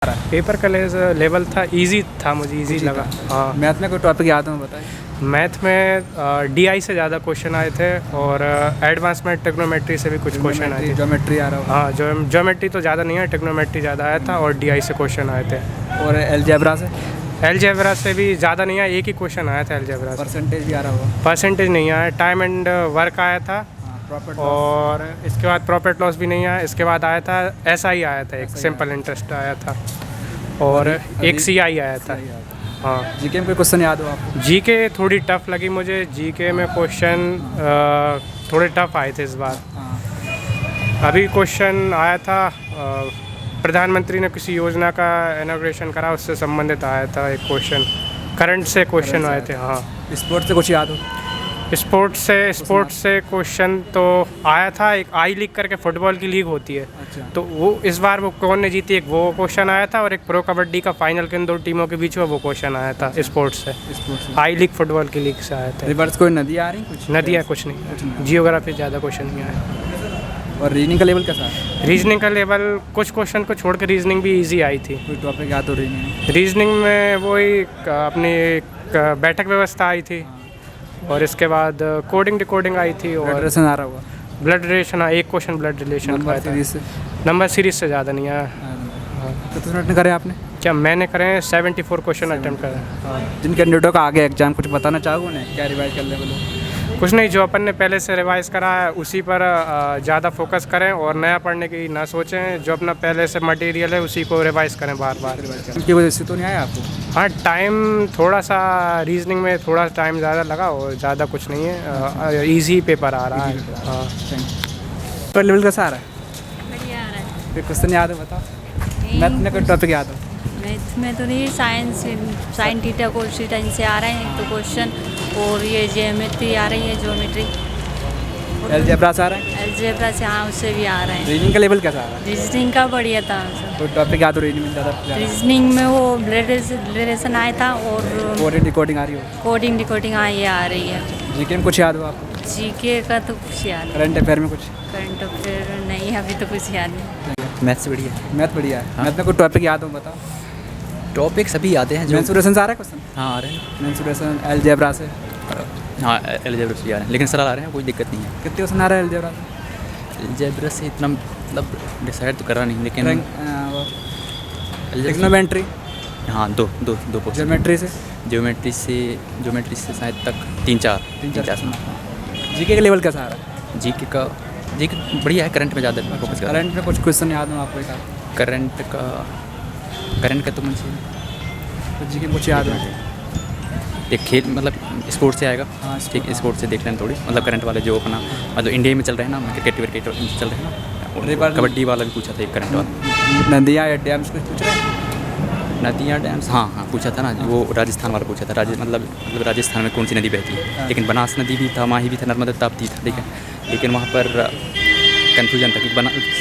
Paper का level था, easy था, मुझे इजी लगा। हाँ, मैथ में कोई टॉपिक याद हो बताइए। मैथ में डीआई से ज़्यादा क्वेश्चन आए थे और एडवांस में ट्रिग्नोमेट्री से भी कुछ क्वेश्चन आए थे। ज्योमेट्री आ रहा हाँ, ज्योमेट्री तो ज़्यादा नहीं है, ट्रिग्नोमेट्री ज़्यादा आया था और डीआई से क्वेश्चन आए थे। हो और अलजेब्रा से अलजेब्रा से भी ज़्यादा नहीं आया, एक ही क्वेश्चन आया था अलजेब्रा से। परसेंटेज भी आ रहा होगा। परसेंटेज नहीं आया, टाइम एंड वर्क आया था प्रॉफिट और इसके बाद प्रॉफिट लॉस भी नहीं आया। इसके बाद आया था एसआई आया था, एक सिंपल इंटरेस्ट आया था और एक सीआई आया था। हाँ, जीके में कोई क्वेश्चन याद हो आपको? जीके थोड़ी टफ लगी मुझे। जीके में क्वेश्चन थोड़े टफ आए थे इस बार। अभी क्वेश्चन आया था, प्रधानमंत्री ने किसी योजना का इनॉग्रेशन करा, उससे संबंधित आया था एक क्वेश्चन। करंट से क्वेश्चन आए थे। हाँ, स्पोर्ट्स से कुछ याद हो? स्पोर्ट्स से क्वेश्चन तो आया था, एक आई लीग करके फुटबॉल की लीग होती है। अच्छा। तो वो इस बार वो कौन ने जीती, एक वो क्वेश्चन आया था और एक प्रो कबड्डी का फाइनल किन दो टीमों के बीच हुआ, वो क्वेश्चन आया था। स्पोर्ट्स से आई लीग फुटबॉल की लीग से आया था। रिवर्स कोई नदी आ रही कुछ? नदियाँ कुछ नहीं, जियोग्राफी ज़्यादा क्वेश्चन नहीं आया। और रीजनिंग का लेवल कैसा है? रीजनिंग का लेवल कुछ क्वेश्चन को छोड़ कर रीजनिंग भी ईजी आई थी। कोई टॉपिक याद हो रीजनिंग? रीजनिंग में वही अपनी बैठक व्यवस्था आई थी और इसके बाद कोडिंग डिकोडिंग आई थी और रिलेशन आ रहा होगा। Blood relation. एक क्वेश्चन ब्लड रिलेशन का था। नंबर सीरीज से ज़्यादा नहीं आया। कितने मिनट करे आपने? क्या मैंने करे 74 क्वेश्चन अटेम्प्ट करे। जिन कैंडिडेटों का आगे एग्जाम कुछ बताना चाहोगे उन्हें, क्या रिवाइज कर ले बोलो? कुछ नहीं, जो अपन ने पहले से रिवाइज करा है उसी पर ज़्यादा फोकस करें और नया पढ़ने की ना सोचें। जो अपना पहले से मटेरियल है उसी को रिवाइज करें बार बार। उनकी वजह से तो नहीं आया आपको? हाँ, टाइम थोड़ा सा रीजनिंग में थोड़ा टाइम ज़्यादा लगा और ज़्यादा कुछ नहीं है। इजी पेपर आ रहा है। हाँ, पर लेवल कैसा आ रहा है? बढ़िया आ रहा है। कोई क्वेश्चन याद हो बताओ। मैथ में कोई टॉपिक याद हो? मैथ में तो नहीं, साइन थीटा कोसाइन से आ रहे हैं एक तो क्वेश्चन, और ये ज्योमेट्री आ रही है, ज्योमेट्री। अलजेब्रा से आ रहा है? अलजेब्रा से, हाँ, उससे भी आ रहे हैं। रीजनिंग का लेवल कैसा आ रहा है? रीजनिंग का बढ़िया था। कोई टॉपिक याद हो रीजनिंग में ज़्यादा? रीजनिंग में वो ब्लड रिलेशन आया था और कोडिंग डिकोडिंग आ रही हो? कोडिंग डिकोडिंग, हाँ, ये आ रही है। जीके में कुछ याद हो आपको? जीके का तो कुछ याद नहीं। करंट अफेयर में कुछ? करंट अफेयर नहीं, अभी तो कुछ याद नहीं। मैथ्स बढ़िया है। मैथ बढ़िया है। मैथ में कोई टॉपिक याद हो बताओ। टॉपिक सभी आते हैं जो मेंसुरेशन से आ रहा है क्वेश्चन? हाँ आ रहे हैं। मेंसुरेशन अलजेब्रा से? हाँ अलजेब्रा से आ रहे हैं, लेकिन सरल आ रहे हैं, कोई दिक्कत नहीं है। कितने क्वेश्चन आ रहा है अलजेब्रा से? अलजेब्रा से इतना मतलब डिसाइड तो करा नहीं, लेकिन ट्रिग्नोमेट्री? हाँ दो क्वेश्चन। ज्योमेट्री से? ज्योमेट्री से शायद तक तीन चार। जीके का लेवल कैसा आ रहा है? जीके बढ़िया है। करंट में ज़्यादा फोकस कर। करंट में कुछ क्वेश्चन याद हो आपको? एक करंट का तो मुझे तो जीके कुछ याद हो? एक खेल मतलब स्पोर्ट्स से आएगा। हाँ, ठीक, स्पोर्ट्स से देख लेना थोड़ी, मतलब करंट वाले जो अपना मतलब इंडिया में चल रहे हैं ना, क्रिकेट विकेट चल रहे हैं ना। और कबड्डी वाला भी पूछा था एक, करंट वाला। नदियाँ या डैम्स कुछ पूछ रहे हैं? नदियाँ डैम्स, हाँ पूछा था ना, वो राजस्थान वाला पूछा था। मतलब राजस्थान में कौन सी नदी बहती है, लेकिन बनास नदी भी था, माही भी था, नर्मदा ताप्ती था, ठीक है। लेकिन वहाँ पर कन्फ्यूजन था कि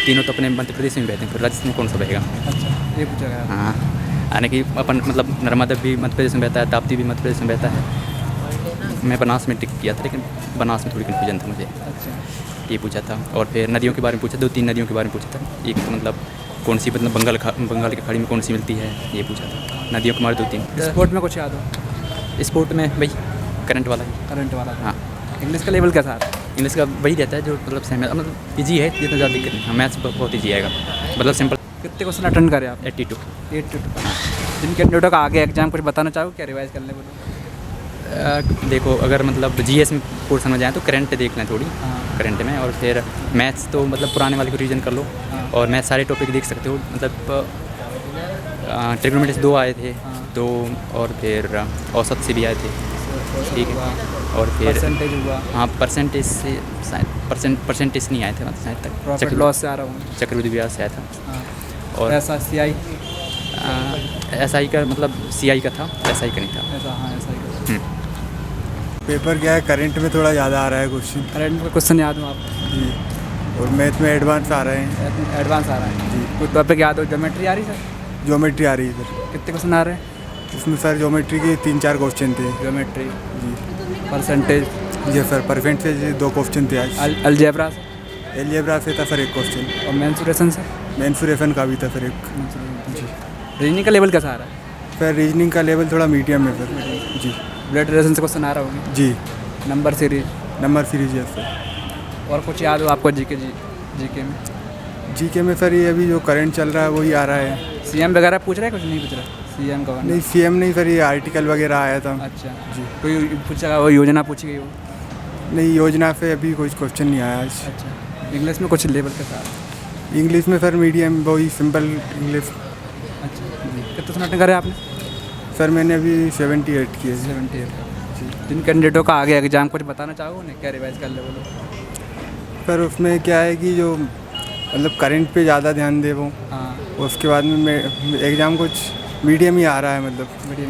तीनों तो अपने मध्य प्रदेश में बहते हैं, फिर राजस्थान में कौन सा बहेगा। अच्छा, ये पूछा गया। हाँ, यानी कि अपन मतलब नर्मदा भी मध्य प्रदेश में बहता है, ताप्ती भी मध्य प्रदेश में बहता है। मैं बनास में टिक किया था, लेकिन बनास में थोड़ी कन्फ्यूजन था मुझे। अच्छा, ये पूछा था। और फिर नदियों के बारे में पूछा, 2-3 नदियों के बारे में पूछा था। एक तो मतलब कौन सी, मतलब बंगाल की खाड़ी में कौन सी मिलती है, ये पूछा था। नदियों के बारे 2-3। स्पोर्ट में कुछ याद हो? स्पोर्ट में भाई करंट वाला ही। करंट वाला? हाँ। इंग्लिश का लेवल कैसा आ रहा है? इंग्लिश का वही रहता है जो मतलब सेम है, मतलब ईजी है, जितना ज़्यादा दिक्कत नहीं। मैथ्स बहुत ईजी आएगा, मतलब सिंपल। कितने क्वेश्चन अटेंड करें आप? 82। जिन कैंडिडेटों का आगे एग्जाम कुछ बताना चाहो, क्या रिवाइज करने बोलो? देखो, अगर मतलब जीएस में पोर्सन में जाए तो करंट देख लें थोड़ी। करंट में, और फिर मैथ्स तो मतलब पुराने वाले को रिवीजन कर लो। और मैथ सारे टॉपिक देख सकते हो, मतलब ट्रिग्नोमेट्री से 2 आए थे, 2, और फिर औसत से भी आए थे, ठीक है। और फिर परसेंटेज हुआ? हाँ, परसेंटेज से शायद परसेंटेज नहीं आए थे, मतलब शायद तक प्रॉफिट लॉस से आ रहा हूँ। चक्रवृद्धि ब्याज से आया था। और ऐसा सीआई? एसआई का मतलब सीआई का था, एसआई का नहीं था। ऐसा, हाँ, ऐसा ही। पेपर क्या है, करंट में थोड़ा ज़्यादा आ रहा है क्वेश्चन। करंट में क्वेश्चन याद हो आपको? जी। और मैथ में एडवांस आ रहे हैं। एडवांस आ रहा है जी। कोई टॉपिक याद हो? ज्योमेट्री आ रही सर? ज्योमेट्री आ रही है सर। कितने क्वेश्चन आ रहे हैं? उसमें सर ज्योमेट्री के 3-4 क्वेश्चन थे। ज्योमेट्री जी। परसेंटेज? जी सर, परसेंटेज 2 क्वेश्चन थे आज। अलजेब्रा से? अलजेब्रा से था सर 1 क्वेश्चन। और मेंसुरेशन से? मेंसुरेशन का भी था सर 1। जी। रीजनिंग का लेवल कैसा आ रहा है? फिर रीजनिंग का लेवल थोड़ा मीडियम है सर। जी ब्लड रिलेशन से क्वेश्चन आ रहा होगा, जी नंबर सीरीज नंबर सीरीज है सर। और कुछ याद हो आपको जीके में? जीके में सर ये अभी जो करंट चल रहा है वही आ रहा है। सीएम वगैरह पूछ रहा है, कुछ नहीं पूछ रहा? सीएम का नहीं सीएम नहीं सर, ये आर्टिकल वगैरह आया था। अच्छा जी कोई पूछा, वो योजना पूछी गई हो? नहीं योजना पे अभी कोई क्वेश्चन नहीं आया आज। अच्छा इंग्लिश में कुछ लेवल कैसा आ रहा है? इंग्लिश में सर मीडियम वही सिंपल इंग्लिश। अच्छा जी, कितने सबमिट करे आपने? सर मैंने अभी 78 किए। 78। जिन कैंडिडेटों का आगे एग्जाम कुछ बताना चाहो ना, क्या रिवाइज कर ले बोलो? सर उसमें क्या है कि जो मतलब करंट पे ज़्यादा ध्यान दे वो, हाँ उसके बाद में एग्ज़ाम कुछ मीडियम ही आ रहा है मतलब। मीडियम